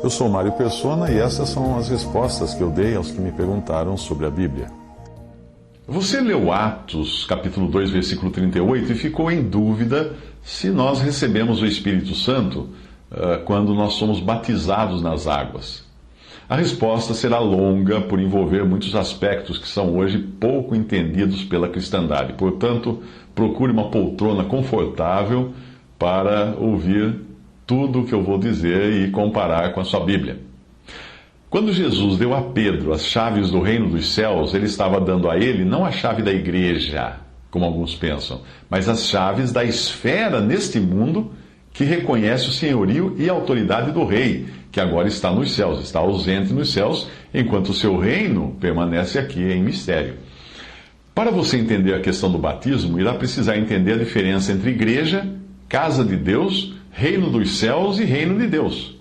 Eu sou Mário Persona e essas são as respostas que eu dei aos que me perguntaram sobre a Bíblia. Você leu Atos, capítulo 2, versículo 38 e ficou em dúvida se nós recebemos o Espírito Santo quando nós somos batizados nas águas. A resposta será longa por envolver muitos aspectos que são hoje pouco entendidos pela cristandade. Portanto, procure uma poltrona confortável para ouvir tudo o que eu vou dizer e comparar com a sua Bíblia. Quando Jesus deu a Pedro as chaves do reino dos céus, ele estava dando a ele não a chave da igreja, como alguns pensam, mas as chaves da esfera neste mundo que reconhece o senhorio e a autoridade do rei, que agora está nos céus, está ausente nos céus, enquanto o seu reino permanece aqui em mistério. Para você entender a questão do batismo, irá precisar entender a diferença entre igreja, casa de Deus, reino dos céus e reino de Deus.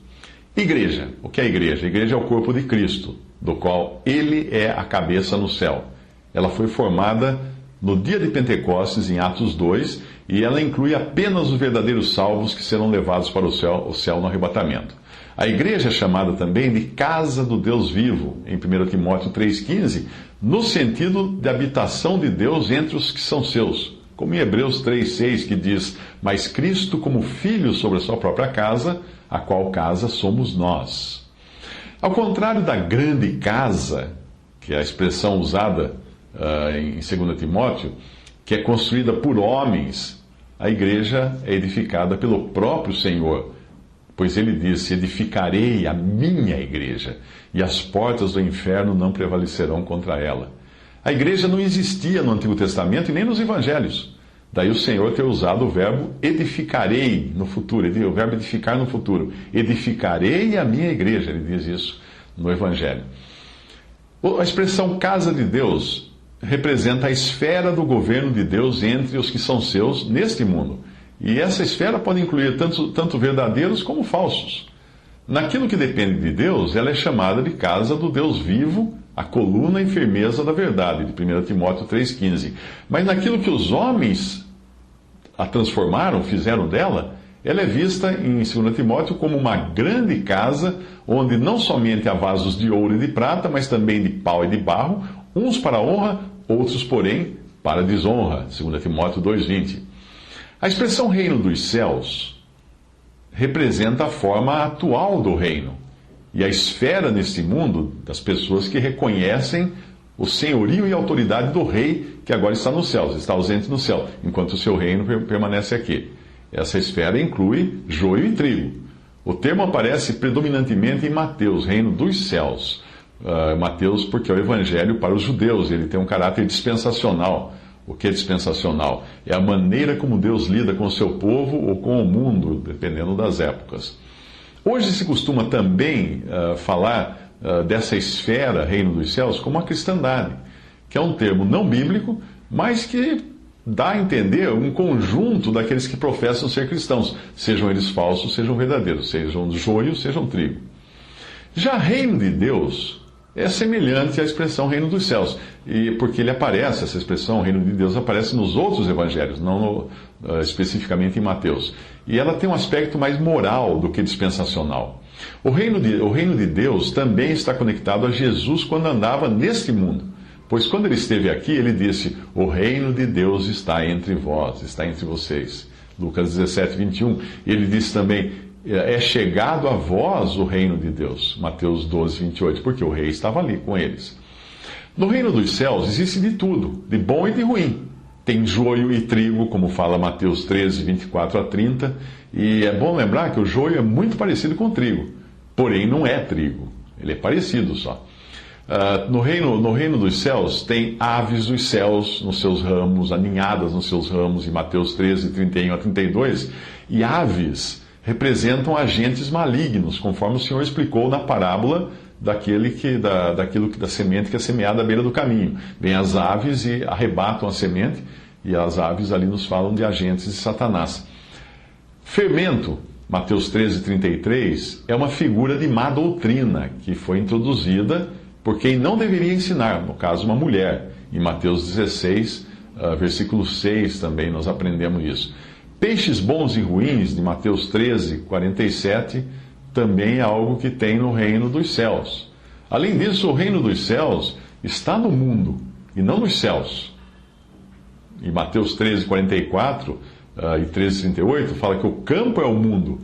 Igreja. O que é a igreja? A igreja é o corpo de Cristo, do qual ele é a cabeça no céu. Ela foi formada no dia de Pentecostes, em Atos 2, e ela inclui apenas os verdadeiros salvos que serão levados para o céu no arrebatamento. A igreja é chamada também de casa do Deus vivo, em 1 Timóteo 3,15, no sentido de habitação de Deus entre os que são seus. Como em Hebreus 3,6, que diz: mas Cristo como filho sobre a sua própria casa, a qual casa somos nós. Ao contrário da grande casa, que é a expressão usada em 2 Timóteo, que é construída por homens, a igreja é edificada pelo próprio Senhor, pois ele disse: edificarei a minha igreja, e as portas do inferno não prevalecerão contra ela. A igreja não existia no Antigo Testamento e nem nos Evangelhos. Daí o Senhor ter usado o verbo edificarei no futuro, o verbo edificar no futuro. Edificarei a minha igreja, ele diz isso no Evangelho. A expressão casa de Deus representa a esfera do governo de Deus entre os que são seus neste mundo. E essa esfera pode incluir tanto verdadeiros como falsos. Naquilo que depende de Deus, ela é chamada de casa do Deus vivo, a coluna e firmeza da verdade, de 1 Timóteo 3,15. Mas naquilo que os homens a transformaram, fizeram dela, ela é vista em 2 Timóteo como uma grande casa, onde não somente há vasos de ouro e de prata, mas também de pau e de barro, uns para honra, outros, porém, para desonra. 2 Timóteo 2,20. A expressão reino dos céus representa a forma atual do reino e a esfera neste mundo das pessoas que reconhecem o senhorio e a autoridade do rei que agora está nos céus, está ausente no céu, enquanto o seu reino permanece aqui. Essa esfera inclui joio e trigo. O termo aparece predominantemente em Mateus, reino dos céus. Mateus, porque é o evangelho para os judeus, ele tem um caráter dispensacional. O que é dispensacional? É a maneira como Deus lida com o seu povo ou com o mundo, dependendo das épocas. Hoje se costuma também falar dessa esfera, reino dos céus, como a cristandade, que é um termo não bíblico, mas que dá a entender um conjunto daqueles que professam ser cristãos, sejam eles falsos, sejam verdadeiros, sejam joio, sejam trigo. Já reino de Deus é semelhante à expressão reino dos céus, e porque ele aparece, essa expressão reino de Deus aparece nos outros evangelhos, não especificamente em Mateus. E ela tem um aspecto mais moral do que dispensacional. O reino de Deus também está conectado a Jesus quando andava neste mundo. Pois quando ele esteve aqui, ele disse: o reino de Deus está entre vós, está entre vocês. Lucas 17:21. Ele disse também: é chegado a vós o reino de Deus. Mateus 12:28. Porque o rei estava ali com eles. No reino dos céus existe de tudo, de bom e de ruim. Tem joio e trigo, como fala Mateus 13:24-30. E é bom lembrar que o joio é muito parecido com o trigo. Porém, não é trigo. Ele é parecido só. No reino dos céus, tem aves dos céus nos seus ramos, aninhadas nos seus ramos, em Mateus 13:31-32. E aves representam agentes malignos, conforme o Senhor explicou na parábola da semente que é semeada à beira do caminho. Vêm as aves e arrebatam a semente, e as aves ali nos falam de agentes de Satanás. Fermento, Mateus 13:33, é uma figura de má doutrina que foi introduzida por quem não deveria ensinar, no caso, uma mulher. Em Mateus 16, versículo 6 também nós aprendemos isso. Peixes bons e ruins, de Mateus 13, 47, também é algo que tem no reino dos céus. Além disso, o reino dos céus está no mundo e não nos céus. Em Mateus 13, 44 e 13, 38, fala que o campo é o mundo.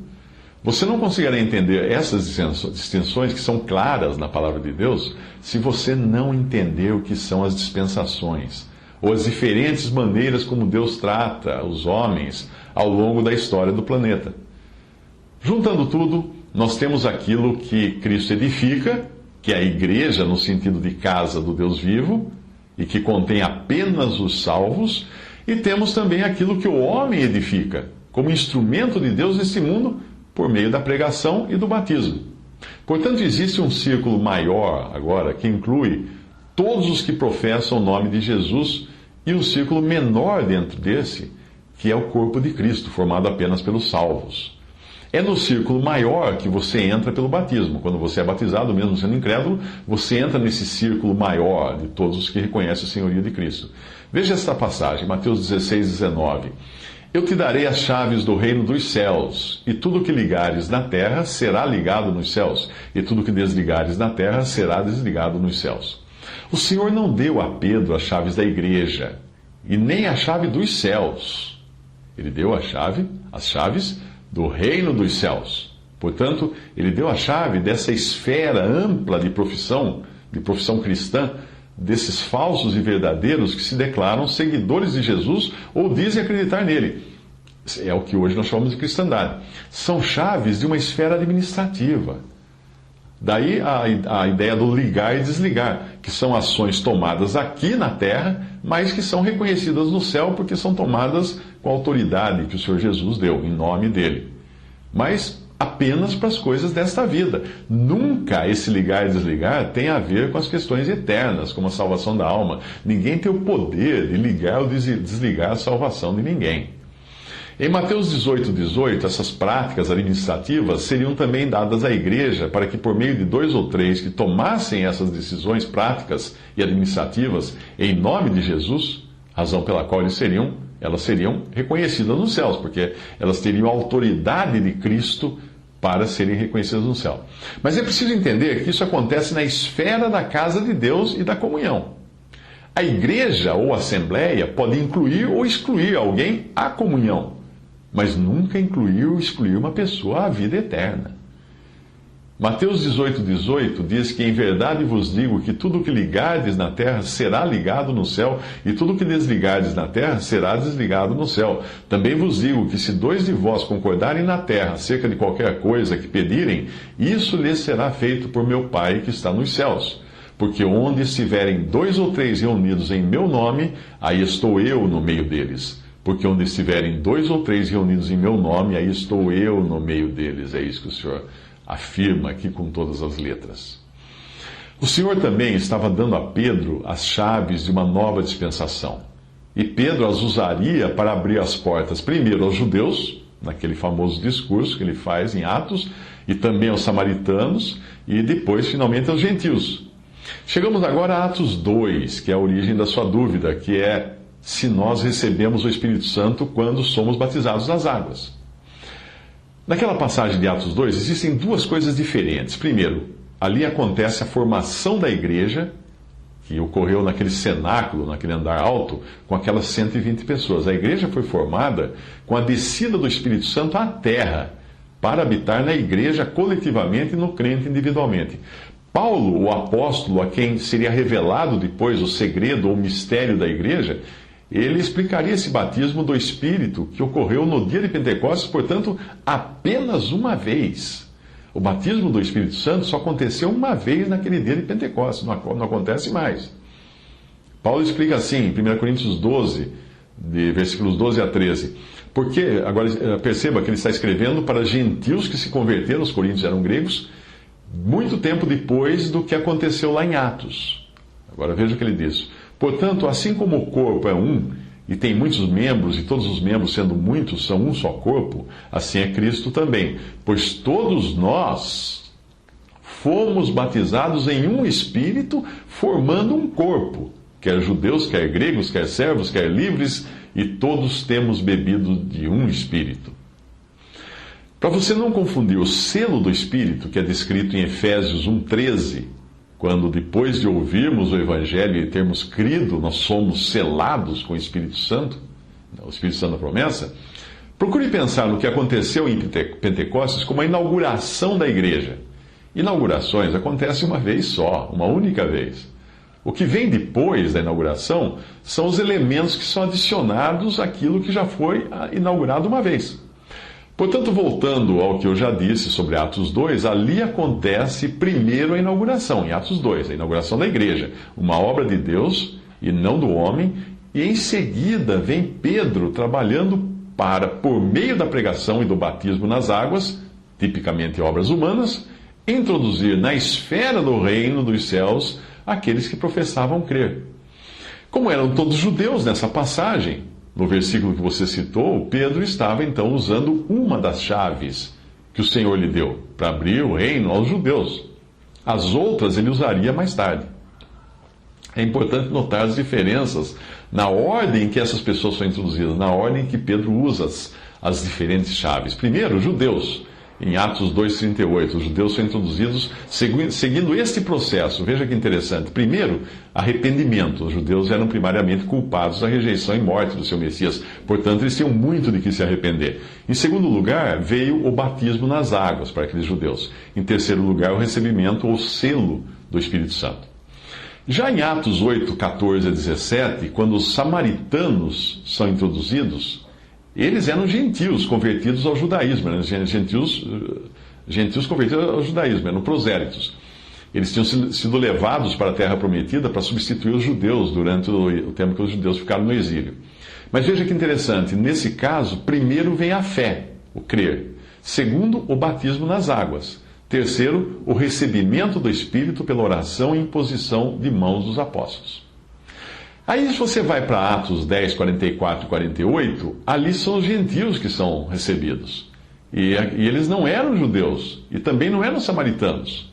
Você não conseguirá entender essas distinções, que são claras na palavra de Deus, se você não entender o que são as dispensações, ou as diferentes maneiras como Deus trata os homens ao longo da história do planeta. Juntando tudo, nós temos aquilo que Cristo edifica, que é a igreja no sentido de casa do Deus vivo, e que contém apenas os salvos, e temos também aquilo que o homem edifica, como instrumento de Deus nesse mundo, por meio da pregação e do batismo. Portanto, existe um círculo maior agora, que inclui todos os que professam o nome de Jesus, e um círculo menor dentro desse, que é o corpo de Cristo, formado apenas pelos salvos. É no círculo maior que você entra pelo batismo. Quando você é batizado, mesmo sendo incrédulo, você entra nesse círculo maior de todos os que reconhecem o senhorio de Cristo. Veja esta passagem, Mateus 16, 19. Eu te darei as chaves do reino dos céus, e tudo que ligares na terra será ligado nos céus, e tudo que desligares na terra será desligado nos céus. O Senhor não deu a Pedro as chaves da igreja, e nem a chave dos céus. Ele deu as chaves do reino dos céus. Portanto, ele deu a chave dessa esfera ampla de profissão cristã, desses falsos e verdadeiros que se declaram seguidores de Jesus ou dizem acreditar nele. É o que hoje nós chamamos de cristandade. São chaves de uma esfera administrativa. Daí a ideia do ligar e desligar, que são ações tomadas aqui na terra, mas que são reconhecidas no céu porque são tomadas com a autoridade que o Senhor Jesus deu, em nome dele. Mas apenas para as coisas desta vida. Nunca esse ligar e desligar tem a ver com as questões eternas, como a salvação da alma. Ninguém tem o poder de ligar ou desligar a salvação de ninguém. Em Mateus 18, 18, essas práticas administrativas seriam também dadas à igreja para que, por meio de 2 ou 3 que tomassem essas decisões práticas e administrativas em nome de Jesus, razão pela qual elas seriam reconhecidas nos céus, porque elas teriam a autoridade de Cristo para serem reconhecidas no céu. Mas é preciso entender que isso acontece na esfera da casa de Deus e da comunhão. A igreja ou assembleia pode incluir ou excluir alguém à comunhão, mas nunca incluir ou excluir uma pessoa à vida eterna. Mateus 18, 18 diz que em verdade vos digo que tudo que ligardes na terra será ligado no céu, e tudo que desligardes na terra será desligado no céu. Também vos digo que se 2 de vós concordarem na terra acerca de qualquer coisa que pedirem, isso lhes será feito por meu Pai que está nos céus. Porque onde estiverem 2 ou 3 reunidos em meu nome, aí estou eu no meio deles. Porque onde estiverem 2 ou 3 reunidos em meu nome, aí estou eu no meio deles. É isso que o Senhor afirma aqui com todas as letras. O Senhor também estava dando a Pedro as chaves de uma nova dispensação. E Pedro as usaria para abrir as portas, primeiro aos judeus, naquele famoso discurso que ele faz em Atos, e também aos samaritanos, e depois, finalmente, aos gentios. Chegamos agora a Atos 2, que é a origem da sua dúvida, que é se nós recebemos o Espírito Santo quando somos batizados nas águas. Naquela passagem de Atos 2, existem 2 coisas diferentes. Primeiro, ali acontece a formação da igreja, que ocorreu naquele cenáculo, naquele andar alto, com aquelas 120 pessoas. A igreja foi formada com a descida do Espírito Santo à terra, para habitar na igreja coletivamente e no crente individualmente. Paulo, o apóstolo, a quem seria revelado depois o segredo ou o mistério da igreja, ele explicaria esse batismo do Espírito que ocorreu no dia de Pentecostes, portanto, apenas uma vez. O batismo do Espírito Santo só aconteceu uma vez naquele dia de Pentecostes, não acontece mais. Paulo explica assim, em 1 Coríntios 12, de versículos 12 a 13. Porque, agora perceba que ele está escrevendo para gentios que se converteram, os coríntios eram gregos, muito tempo depois do que aconteceu lá em Atos. Agora veja o que ele diz. Portanto, assim como o corpo é um, e tem muitos membros, e todos os membros, sendo muitos, são um só corpo, assim é Cristo também. Pois todos nós fomos batizados em um Espírito, formando um corpo, quer judeus, quer gregos, quer servos, quer livres, e todos temos bebido de um Espírito. Para você não confundir o selo do Espírito, que é descrito em Efésios 1,13, quando depois de ouvirmos o Evangelho e termos crido, nós somos selados com o Espírito Santo da promessa, procure pensar no que aconteceu em Pentecostes como a inauguração da igreja. Inaugurações acontecem uma vez só, uma única vez. O que vem depois da inauguração são os elementos que são adicionados àquilo que já foi inaugurado uma vez. Portanto, voltando ao que eu já disse sobre Atos 2, ali acontece primeiro a inauguração, em Atos 2, a inauguração da igreja, uma obra de Deus e não do homem, e em seguida vem Pedro trabalhando para, por meio da pregação e do batismo nas águas, tipicamente obras humanas, introduzir na esfera do reino dos céus aqueles que professavam crer. Como eram todos judeus nessa passagem, no versículo que você citou, Pedro estava então usando uma das chaves que o Senhor lhe deu para abrir o reino aos judeus. As outras ele usaria mais tarde. É importante notar as diferenças na ordem em que essas pessoas são introduzidas, na ordem em que Pedro usa as diferentes chaves. Primeiro, os judeus. Em Atos 2,38, os judeus são introduzidos seguindo este processo. Veja que interessante. Primeiro, arrependimento. Os judeus eram primariamente culpados da rejeição e morte do seu Messias. Portanto, eles tinham muito de que se arrepender. Em segundo lugar, veio o batismo nas águas para aqueles judeus. Em terceiro lugar, o recebimento ou selo do Espírito Santo. Já em Atos 8, 14 a 17, quando os samaritanos são introduzidos, eles eram gentios convertidos ao judaísmo, gentios convertidos ao judaísmo, eram prosélitos. Eles tinham sido levados para a Terra Prometida para substituir os judeus durante o tempo que os judeus ficaram no exílio. Mas veja que interessante, nesse caso, primeiro vem a fé, o crer. Segundo, o batismo nas águas. Terceiro, o recebimento do Espírito pela oração e imposição de mãos dos apóstolos. Aí, se você vai para Atos 10, 44 e 48, ali são os gentios que são recebidos. E eles não eram judeus, e também não eram samaritanos.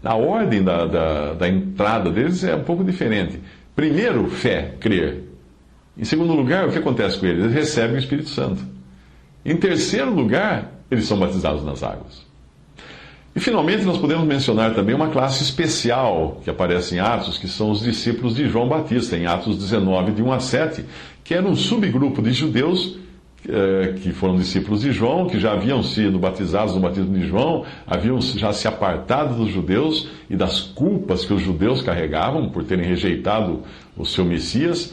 A ordem da entrada deles é um pouco diferente. Primeiro, fé, crer. Em segundo lugar, o que acontece com eles? Eles recebem o Espírito Santo. Em terceiro lugar, eles são batizados nas águas. E finalmente nós podemos mencionar também uma classe especial que aparece em Atos, que são os discípulos de João Batista, em Atos 19, de 1 a 7, que era um subgrupo de judeus que foram discípulos de João, que já haviam sido batizados no batismo de João, haviam já se apartado dos judeus e das culpas que os judeus carregavam por terem rejeitado o seu Messias.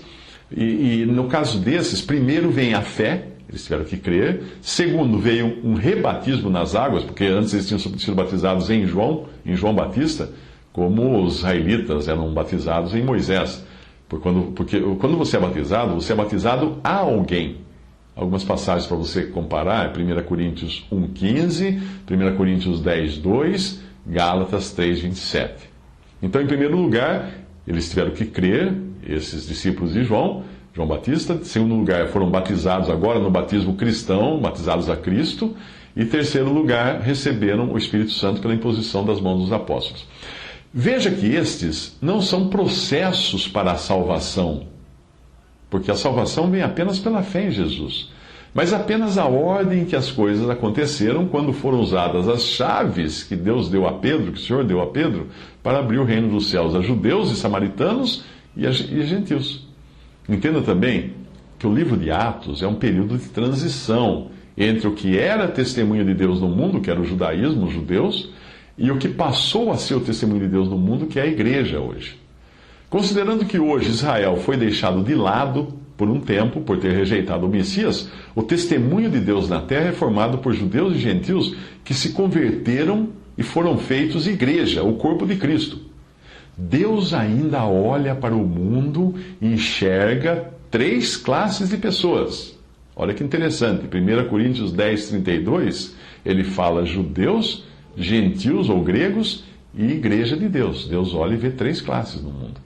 E no caso desses, primeiro vem a fé. Eles tiveram que crer. Segundo, veio um rebatismo nas águas, porque antes eles tinham sido batizados em João Batista, como os israelitas eram batizados em Moisés. Porque quando você é batizado a alguém. Algumas passagens para você comparar, 1 Coríntios 1,15, 1 Coríntios 10,2, Gálatas 3,27. Então, em primeiro lugar, eles tiveram que crer, esses discípulos de João Batista. Em segundo lugar, foram batizados agora no batismo cristão, batizados a Cristo. E em terceiro lugar, receberam o Espírito Santo pela imposição das mãos dos apóstolos. Veja que estes não são processos para a salvação, porque a salvação vem apenas pela fé em Jesus, mas apenas a ordem em que as coisas aconteceram quando foram usadas as chaves que Deus deu a Pedro, que o Senhor deu a Pedro, para abrir o reino dos céus a judeus e samaritanos e a gentios. Entenda também que o livro de Atos é um período de transição entre o que era testemunho de Deus no mundo, que era o judaísmo, os judeus, e o que passou a ser o testemunho de Deus no mundo, que é a igreja hoje. Considerando que hoje Israel foi deixado de lado por um tempo, por ter rejeitado o Messias, o testemunho de Deus na terra é formado por judeus e gentios que se converteram e foram feitos igreja, o corpo de Cristo. Deus ainda olha para o mundo e enxerga três classes de pessoas. Olha que interessante, 1 Coríntios 10, 32, ele fala judeus, gentios ou gregos e igreja de Deus. Deus olha e vê três classes no mundo.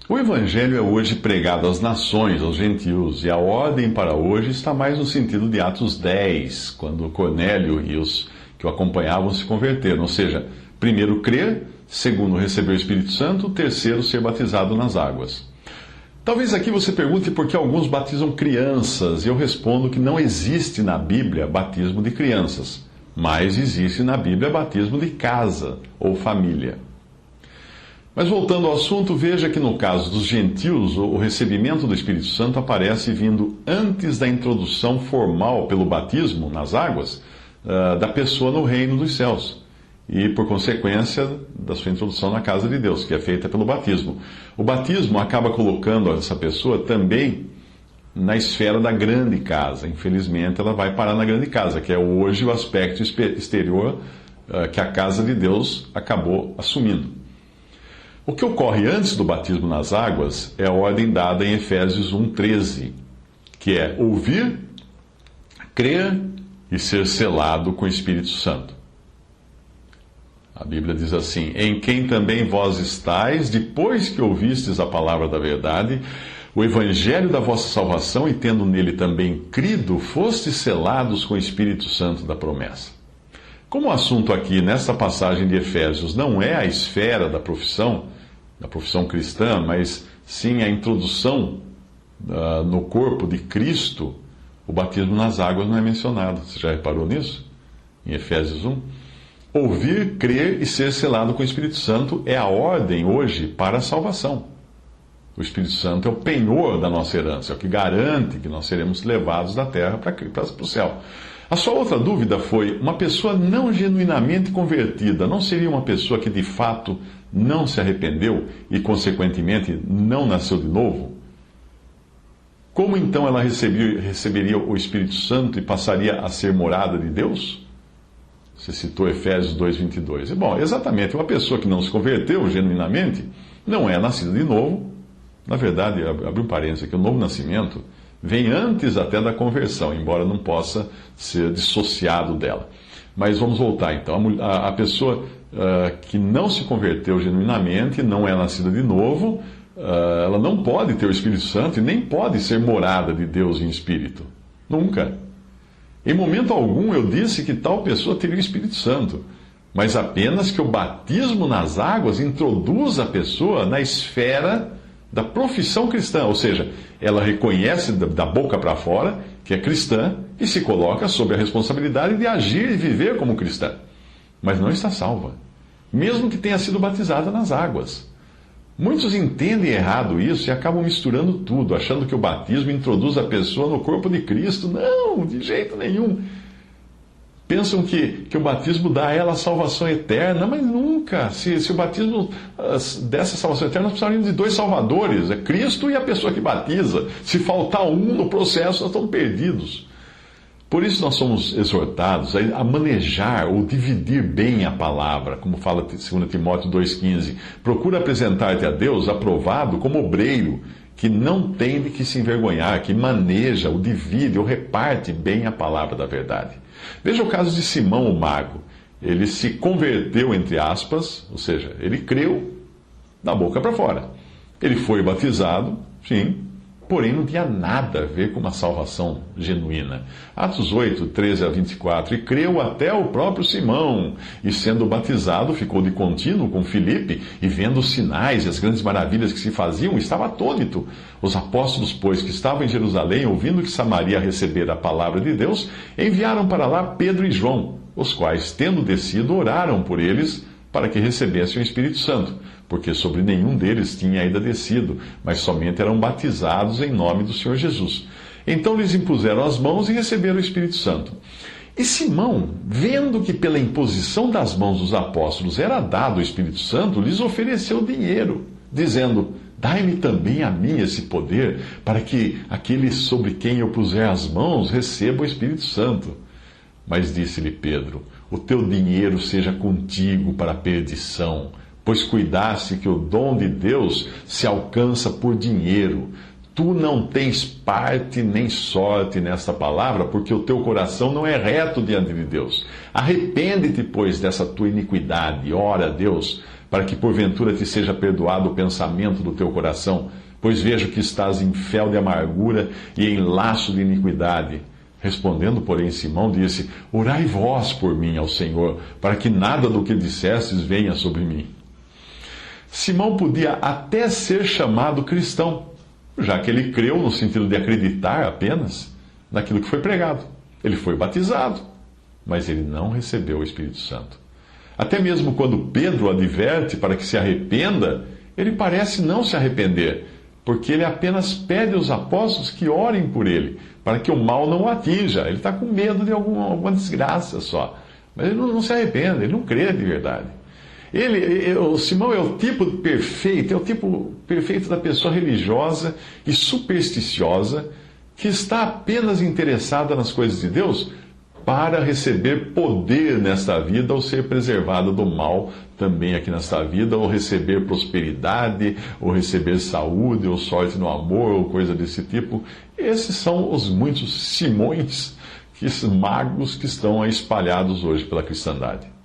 O Evangelho é hoje pregado às nações, aos gentios, e a ordem para hoje está mais no sentido de Atos 10, quando Cornélio e os que o acompanhavam se converteram. Ou seja, primeiro crer, segundo receber o Espírito Santo, terceiro ser batizado nas águas. Talvez aqui você pergunte por que alguns batizam crianças, e eu respondo que não existe na Bíblia batismo de crianças, mas existe na Bíblia batismo de casa ou família. Mas voltando ao assunto, veja que no caso dos gentios, o recebimento do Espírito Santo aparece vindo antes da introdução formal pelo batismo nas águas da pessoa no reino dos céus. E, por consequência, da sua introdução na casa de Deus, que é feita pelo batismo. O batismo acaba colocando essa pessoa também na esfera da grande casa. Infelizmente, ela vai parar na grande casa, que é hoje o aspecto exterior que a casa de Deus acabou assumindo. O que ocorre antes do batismo nas águas é a ordem dada em Efésios 1,13, que é ouvir, crer e ser selado com o Espírito Santo. A Bíblia diz assim: em quem também vós estáis, depois que ouvistes a palavra da verdade, o evangelho da vossa salvação, e tendo nele também crido, fostes selados com o Espírito Santo da promessa. Como o assunto aqui, nesta passagem de Efésios, não é a esfera da profissão cristã, mas sim a introdução no corpo de Cristo, o batismo nas águas não é mencionado. Você já reparou nisso? Em Efésios 1? Ouvir, crer e ser selado com o Espírito Santo é a ordem hoje para a salvação. O Espírito Santo é o penhor da nossa herança, é o que garante que nós seremos levados da terra para o céu. A sua outra dúvida foi: uma pessoa não genuinamente convertida não seria uma pessoa que de fato não se arrependeu e, consequentemente, não nasceu de novo? Como então ela receberia o Espírito Santo e passaria a ser morada de Deus? Você citou Efésios 2,22. Bom, exatamente, uma pessoa que não se converteu genuinamente não é nascida de novo. Na verdade, abre um parênteses aqui, o novo nascimento vem antes até da conversão, embora não possa ser dissociado dela. Mas vamos voltar então. A pessoa que não se converteu genuinamente, não é nascida de novo, ela não pode ter o Espírito Santo e nem pode ser morada de Deus em espírito. Nunca. Em momento algum eu disse que tal pessoa teria o Espírito Santo, mas apenas que o batismo nas águas introduz a pessoa na esfera da profissão cristã, ou seja, ela reconhece da boca para fora que é cristã e se coloca sob a responsabilidade de agir e viver como cristã, mas não está salva, mesmo que tenha sido batizada nas águas. Muitos entendem errado isso e acabam misturando tudo, achando que o batismo introduz a pessoa no corpo de Cristo. Não, de jeito nenhum. Pensam que o batismo dá a ela a salvação eterna, mas nunca. Se o batismo dessa salvação eterna, nós precisaríamos de dois salvadores, é Cristo e a pessoa que batiza. Se faltar um no processo, nós estamos perdidos. Por isso nós somos exortados a manejar ou dividir bem a palavra, como fala 2 Timóteo 2,15. Procura apresentar-te a Deus aprovado como obreiro, que não tem de que se envergonhar, que maneja, ou divide, ou reparte bem a palavra da verdade. Veja o caso de Simão, o mago. Ele se converteu, entre aspas, ou seja, ele creu da boca para fora. Ele foi batizado, sim, porém não tinha nada a ver com uma salvação genuína. Atos 8, 13 a 24. E creu até o próprio Simão, e sendo batizado, ficou de contínuo com Filipe, e vendo os sinais e as grandes maravilhas que se faziam, estava atônito. Os apóstolos, pois, que estavam em Jerusalém, ouvindo que Samaria recebera a palavra de Deus, enviaram para lá Pedro e João, os quais, tendo descido, oraram por eles, para que recebessem o Espírito Santo, porque sobre nenhum deles tinha ainda descido, mas somente eram batizados em nome do Senhor Jesus. Então lhes impuseram as mãos e receberam o Espírito Santo. E Simão, vendo que pela imposição das mãos dos apóstolos era dado o Espírito Santo, lhes ofereceu dinheiro, dizendo: dai-me também a mim esse poder, para que aquele sobre quem eu puser as mãos receba o Espírito Santo. Mas disse-lhe Pedro: o teu dinheiro seja contigo para a perdição, pois cuidaste que o dom de Deus se alcança por dinheiro. Tu não tens parte nem sorte nesta palavra, porque o teu coração não é reto diante de Deus. Arrepende-te, pois, dessa tua iniquidade, ora a Deus, para que porventura te seja perdoado o pensamento do teu coração, pois vejo que estás em fel de amargura e em laço de iniquidade. Respondendo, porém, Simão disse: orai vós por mim ao Senhor, para que nada do que dissestes venha sobre mim. Simão podia até ser chamado cristão, já que ele creu no sentido de acreditar apenas naquilo que foi pregado. Ele foi batizado, mas ele não recebeu o Espírito Santo. Até mesmo quando Pedro o adverte para que se arrependa, ele parece não se arrepender, porque ele apenas pede aos apóstolos que orem por ele, para que o mal não o atinja. Ele está com medo de alguma desgraça só. Mas ele não se arrepende, ele não crê de verdade. O Simão é o tipo perfeito da pessoa religiosa e supersticiosa que está apenas interessada nas coisas de Deus para receber poder nesta vida ou ser preservada do mal também aqui nesta vida, ou receber prosperidade, ou receber saúde, ou sorte no amor, ou coisa desse tipo. Esses são os muitos Simões, esses magos que estão aí espalhados hoje pela cristandade.